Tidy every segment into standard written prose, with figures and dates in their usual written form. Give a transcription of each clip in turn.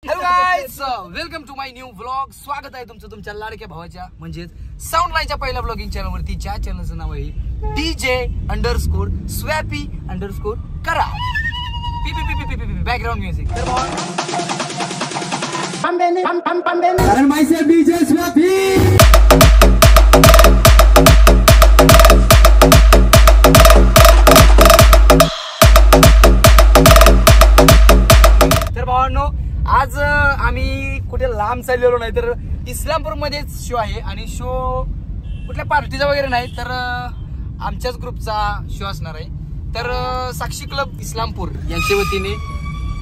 Hello guys, welcome to my new vlog. स्वागत आहे तुमचं तुमच्या लाडक्या भावाच्या म्हणजेच साऊंड लाईनच्या पहिल्या ब्लॉगिंग चॅनल वरती. ज्या चॅनलचं नाव आहे DJ_Swapy_करा. Background music. तर myself DJ Swapy. आज आम्ही कुठे लांब चाललेलो नाही, तर इस्लामपूर मध्येच शो आहे. आणि शो कुठल्या पार्टीचा वगैरे नाही, तर आमच्याच ग्रुपचा शो असणार आहे. तर साक्षी क्लब इस्लामपूर यांच्या वतीने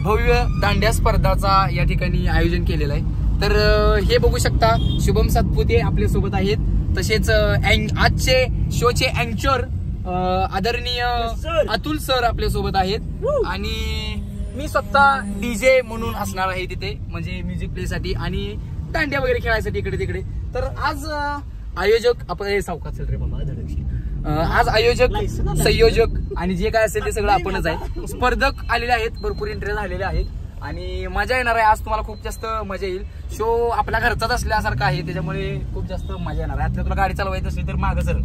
भव्य दांड्या स्पर्धाचा या ठिकाणी आयोजन केलेलं आहे. तर हे बघू शकता, शुभम सातपुते आपल्या सोबत आहेत. तसेच आजचे शोचे अँकर आदरणीय अतुल सर आपल्या सोबत आहेत. आणि मी स्वतः डीजे म्हणून असणार आहे तिथे, म्हणजे म्युझिक प्ले साठी आणि दांड्या वगैरे खेळायसाठी इकडे तिकडे. तर आज आयोजक आपण सावकाश रे बाबा धडकशी. आज आयोजक, संयोजक आणि जे काय असेल ते सगळं आपणच आहे. स्पर्धक आलेले आहेत, भरपूर इंटरेस्ट आलेले आहेत आणि मजा येणार आहे. आज तुम्हाला खूप जास्त मजा येईल. शो आपल्या घरचाच असल्यासारखा आहे, त्याच्यामुळे खूप जास्त मजा येणार आहे. आता तुला गाडी चालवायची असली तर मागं सर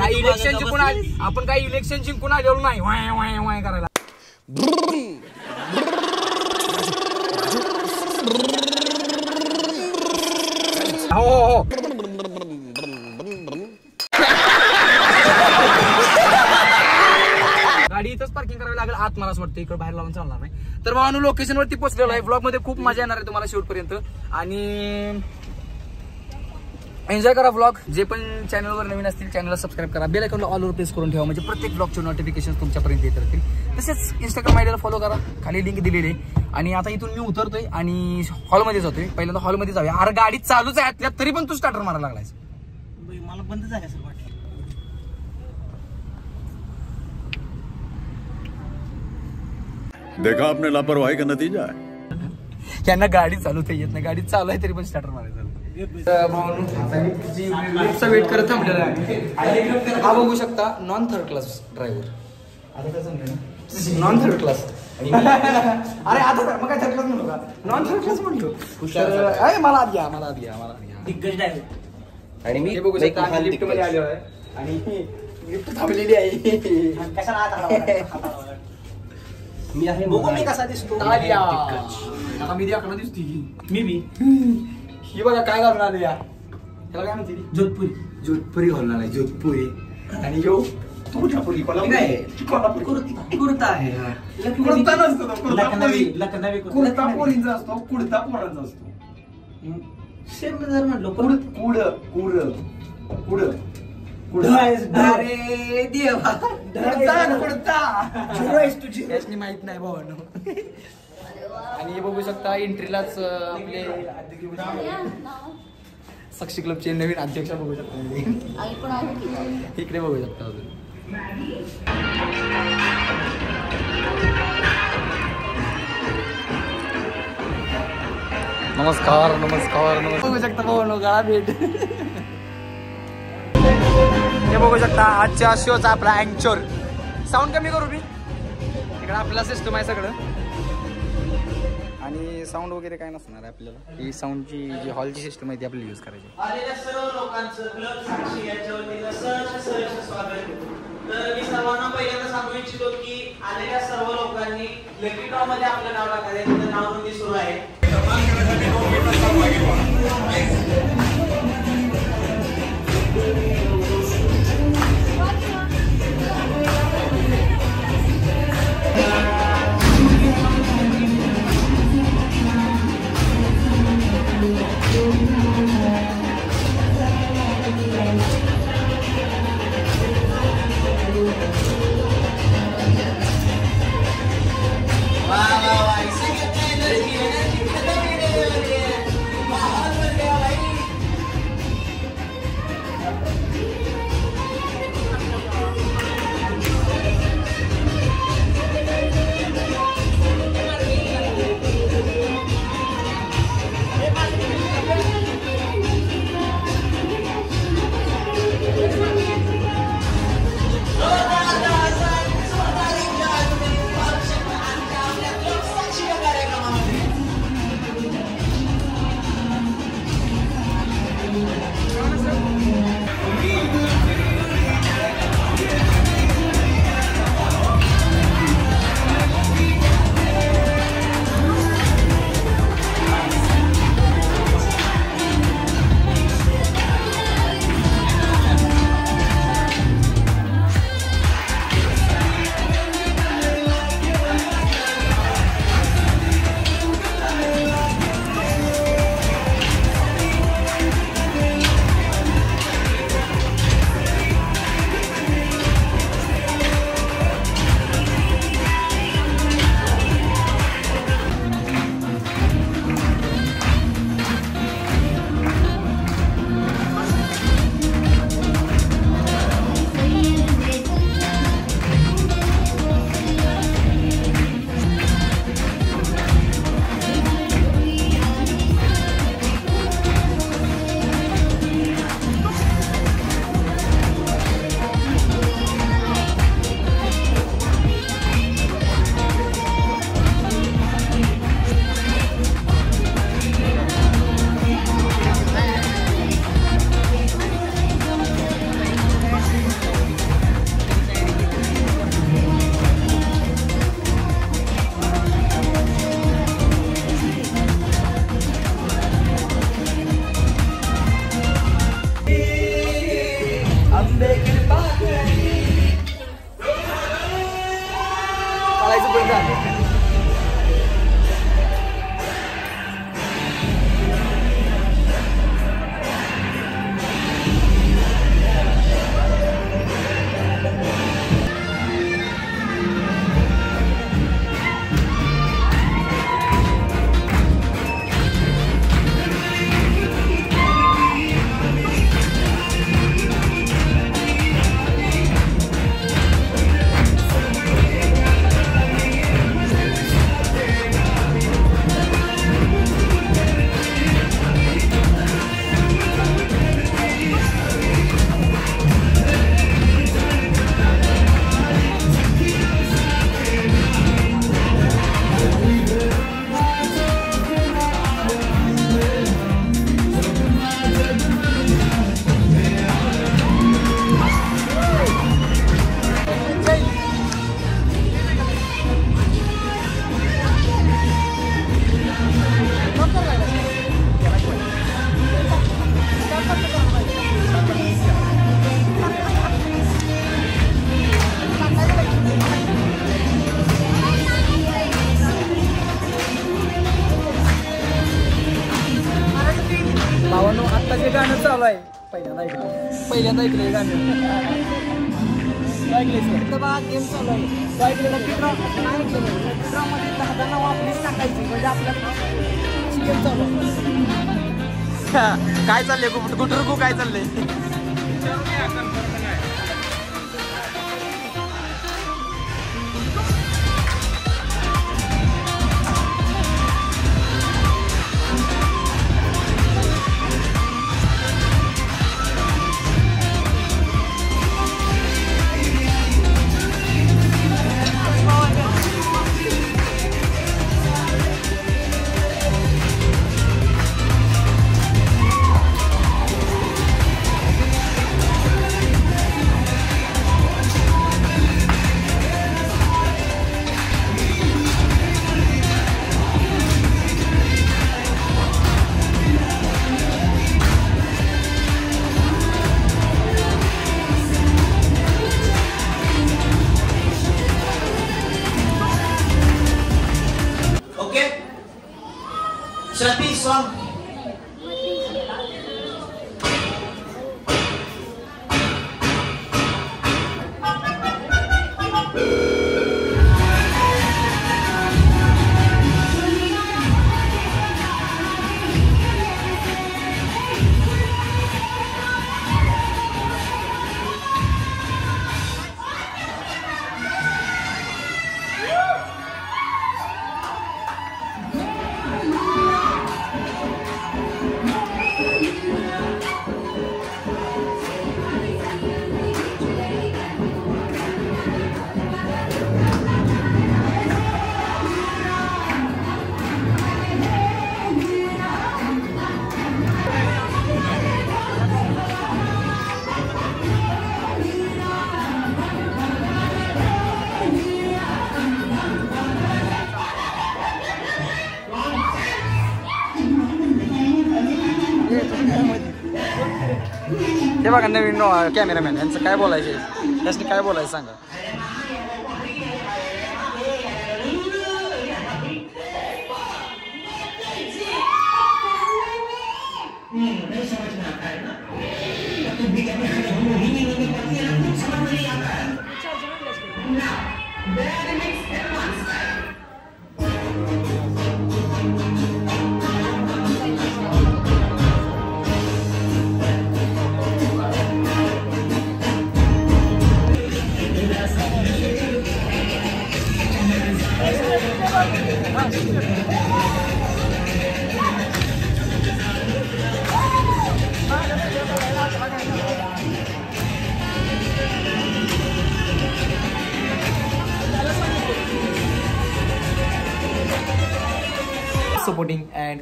इलेक्शन जिंकून आपण काही इलेक्शन जिंकून आलेलो नाही वाय वाय वाय करायला. हो हो हो, गाडी इथंच पार्किंग करावी लागेल. आत मला असं वाटतं इकडे बाहेर लावून चालणार नाही. तर भावांनो, लोकेशन वरती पोहोचलेलो आहे. ब्लॉग मध्ये खूप मजा येणार आहे तुम्हाला शेवटपर्यंत. आणि एन्जॉय करा ब्लॉग. जे पण चॅनलवर नवीन असतील चॅनलला सबस्क्राईब करा. बेल आयकॉनला ऑल वर प्रेस करून ठेवा, म्हणजे प्रत्येक ब्लॉगचे नोटिफिकेशन तुमच्यापर्यंत येत राहतील. तसेच इंस्टाग्राम आयडीला फॉलो करा, खाली लिंक दिलेली आहे. आणि आता इथून मी उतरतोय आणि हॉलमध्ये जातोय. पहिल्यांदा हॉलमध्ये जाऊया. अरे गाडी चालूच आहे आतल्या, तरी पण तू स्टार्टर मारायला लागलायस. मला बंद झालं सर वाटलं. देखा आपने लापरवाही का नतीजा है. यांना गाडी चालवता येत नाही, गाडी चालू आहे तरी पण स्टार्टर मारायचं. वेट करत थांबलेला आहे. हा बघू शकता, non third class driver. Non third class. अरे आता मग काय थर्ड क्लास म्हणतो का? नॉन थर्ड क्लास म्हणतो. मला आत घ्या, मला आत घ्या, मला आत घ्या. दिग्गज ड्रायव्हर. आणि मी बघू शकता लिफ्ट मध्ये आलेलो आहे आणि लिफ्ट थांबलेली आहे. मी आहे, बघू मी कसा दिसतो. मी द्याकडे दिसते मी बी ही बघा काय घालून आले. त्याला काय म्हणते? जोधपुरी. जोधपुरी घालून आलाय, जोधपुरी. आणि यो कोल्हापुरी. कुर्ता आहे. कुर्ता नसतो तो, कुर्ता पोरींचा असतो, कुर्ता पोरांचा असतो. सेम जर म्हणलो कुड अरे देवा, याची माहित नाही भावांनो. आणि बघू शकता एंट्रीलाच आपले साक्षी क्लबचे नवीन अध्यक्ष बघू शकता. इकडे बघू शकता अजून. नमस्कार नमस्कार नमस्कार. बघू शकता भावांनो, गळा भेट. हे बघू शकता आजच्या शोचा आपला अँकर. साऊंड कमी करू मी, इकडे आपला सिस्टम आहे सगळं. आणि साऊंड वगैरे काय नसणार आहे आपल्याला. ही साऊंडची जी हॉलची सिस्टम आहे ती आपल्याला यूज करायची. आलेल्या सर्व लोकांचं क्लब साक्षी यांच्या वतीनं सहर्ष स्वागत. तर मी सर्वांना पहिल्यांदा सांगू इच्छितो की आलेल्या सर्व लोकांनी लकी ड्रॉ मध्ये आपलं नाव टाकायचं. तिथं नाव नोंदणी सुरू आहे. गाणं चालू आहे. पहिल्यांदा ऐकलंय गाणं. ऐकलंय बा गेम चालू आहे. लकी ड्रॉ नाही ऐकलं. लकी ड्रॉ मध्ये 10 नाव आपलीच टाकायची म्हणजे आपल्याला गेम चालू आहे. काय चाललंय गुटरगू काय चाललंय? Shruti song. हे बघा नवीन कॅमेरामॅन यांचं काय बोलायचे त्यासाठी काय बोलायचं सांगा. Supporting and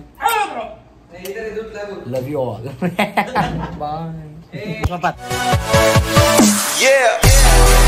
love you all. Bye. Yeah.